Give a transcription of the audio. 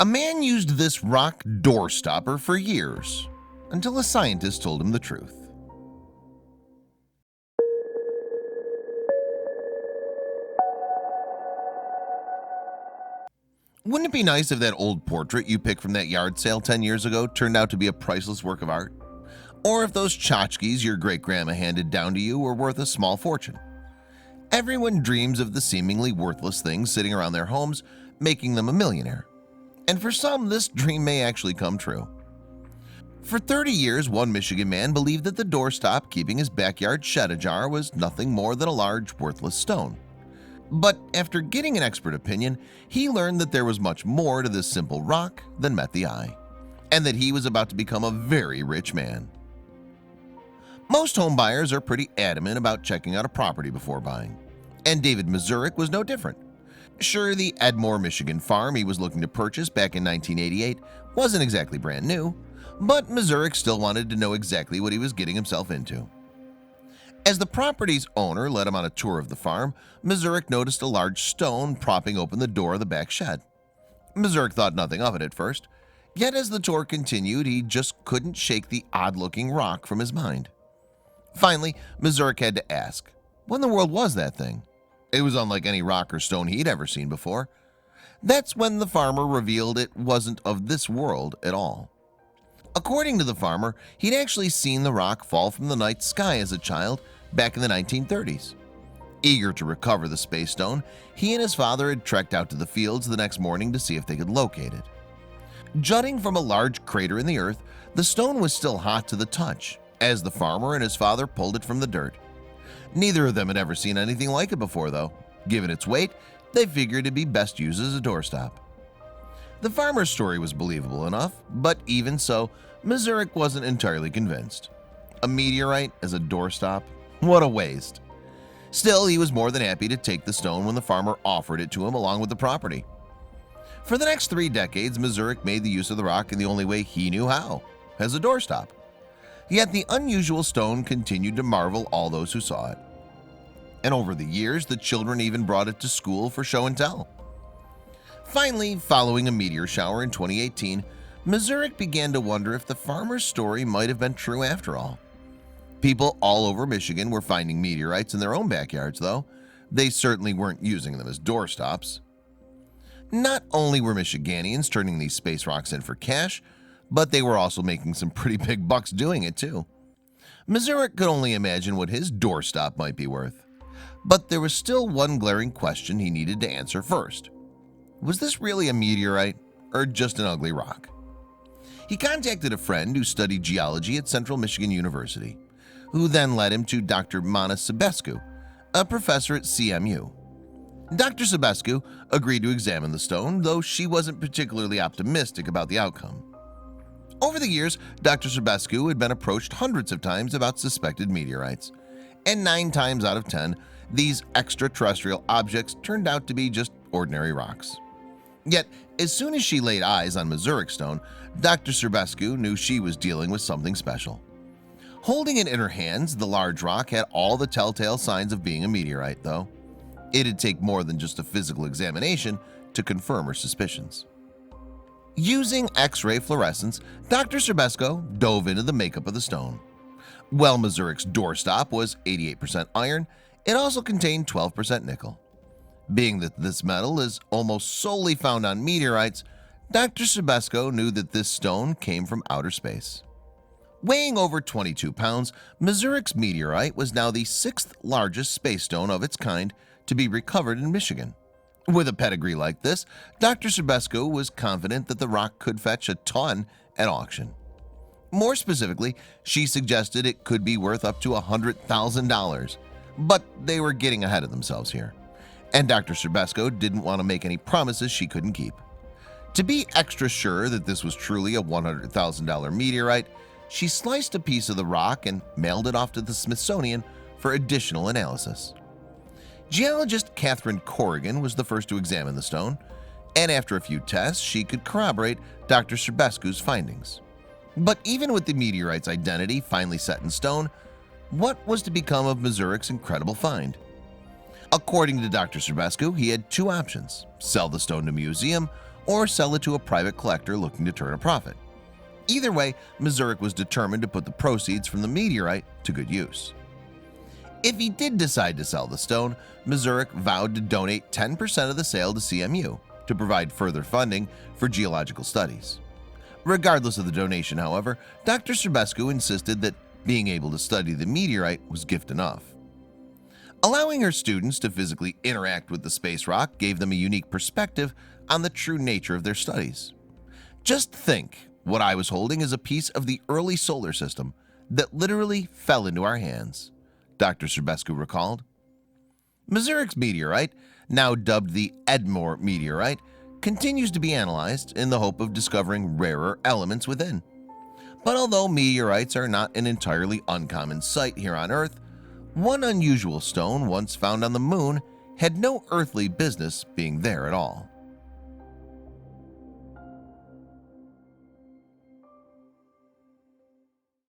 A man used this rock doorstopper for years, until a scientist told him the truth. Wouldn't it be nice if that old portrait you picked from that yard sale 10 years ago turned out to be a priceless work of art? Or if those tchotchkes your great-grandma handed down to you were worth a small fortune? Everyone dreams of the seemingly worthless things sitting around their homes, making them a millionaire. And for some, this dream may actually come true. For 30 years, one Michigan man believed that the doorstop keeping his backyard shed ajar was nothing more than a large, worthless stone. But after getting an expert opinion, he learned that there was much more to this simple rock than met the eye, and that he was about to become a very rich man. Most home buyers are pretty adamant about checking out a property before buying, and David Mazurek was no different. Sure, the Edmore, Michigan farm he was looking to purchase back in 1988 wasn't exactly brand new, but Mazurek still wanted to know exactly what he was getting himself into. As the property's owner led him on a tour of the farm, Mazurek noticed a large stone propping open the door of the back shed. Mazurek thought nothing of it at first, yet as the tour continued, he just couldn't shake the odd-looking rock from his mind. Finally, Mazurek had to ask, what in the world was that thing? It was unlike any rock or stone he'd ever seen before. That's when the farmer revealed it wasn't of this world at all. According to the farmer, he'd actually seen the rock fall from the night sky as a child back in the 1930s. Eager to recover the space stone, he and his father had trekked out to the fields the next morning to see if they could locate it. Jutting from a large crater in the earth, the stone was still hot to the touch as the farmer and his father pulled it from the dirt. Neither of them had ever seen anything like it before, though. Given its weight, they figured it'd be best used as a doorstop. The farmer's story was believable enough, but even so, Mazurek wasn't entirely convinced. A meteorite as a doorstop? What a waste. Still, he was more than happy to take the stone when the farmer offered it to him along with the property. For the next 3 decades, Mazurek made the use of the rock in the only way he knew how, as a doorstop. Yet the unusual stone continued to marvel all those who saw it. And over the years, the children even brought it to school for show and tell. Finally, following a meteor shower in 2018, Mazurek began to wonder if the farmer's story might have been true after all. People all over Michigan were finding meteorites in their own backyards, though. They certainly weren't using them as doorstops. Not only were Michiganians turning these space rocks in for cash, but they were also making some pretty big bucks doing it too. Mazurek could only imagine what his doorstop might be worth. But there was still one glaring question he needed to answer first. Was this really a meteorite or just an ugly rock? He contacted a friend who studied geology at Central Michigan University, who then led him to Dr. Mana Sebescu, a professor at CMU. Dr. Sebescu agreed to examine the stone, though she wasn't particularly optimistic about the outcome. Over the years, Dr. Sebescu had been approached hundreds of times about suspected meteorites, and 9 times out of 10, these extraterrestrial objects turned out to be just ordinary rocks. Yet, as soon as she laid eyes on Mazurek's stone, Dr. Sebescu knew she was dealing with something special. Holding it in her hands, the large rock had all the telltale signs of being a meteorite, though. It'd take more than just a physical examination to confirm her suspicions. Using X-ray fluorescence, Dr. Sebescu dove into the makeup of the stone. While Mazurek's doorstop was 88% iron, it also contained 12% nickel. Being that this metal is almost solely found on meteorites, Dr. Sebescu knew that this stone came from outer space. Weighing over 22 pounds, Mazurek's meteorite was now the 6th largest space stone of its kind to be recovered in Michigan. With a pedigree like this, Dr. Sebescu was confident that the rock could fetch a ton at auction. More specifically, she suggested it could be worth up to $100,000, but they were getting ahead of themselves here, and Dr. Sebescu didn't want to make any promises she couldn't keep. To be extra sure that this was truly a $100,000 meteorite, she sliced a piece of the rock and mailed it off to the Smithsonian for additional analysis. Geologist Catherine Corrigan was the first to examine the stone, and after a few tests, she could corroborate Dr. Sebescu's findings. But even with the meteorite's identity finally set in stone, what was to become of Mazurek's incredible find? According to Dr. Sebescu, he had 2 options: sell the stone to a museum or sell it to a private collector looking to turn a profit. Either way, Mazurik was determined to put the proceeds from the meteorite to good use. If he did decide to sell the stone, Mazurik vowed to donate 10% of the sale to CMU to provide further funding for geological studies. Regardless of the donation, however, Dr. Serbescu insisted that being able to study the meteorite was gift enough. Allowing her students to physically interact with the space rock gave them a unique perspective on the true nature of their studies. Just think, what I was holding is a piece of the early solar system that literally fell into our hands, Dr. Serbescu recalled. Mazurik's meteorite, now dubbed the Edmore meteorite, continues to be analyzed in the hope of discovering rarer elements within. But although meteorites are not an entirely uncommon sight here on Earth, one unusual stone once found on the moon had no earthly business being there at all.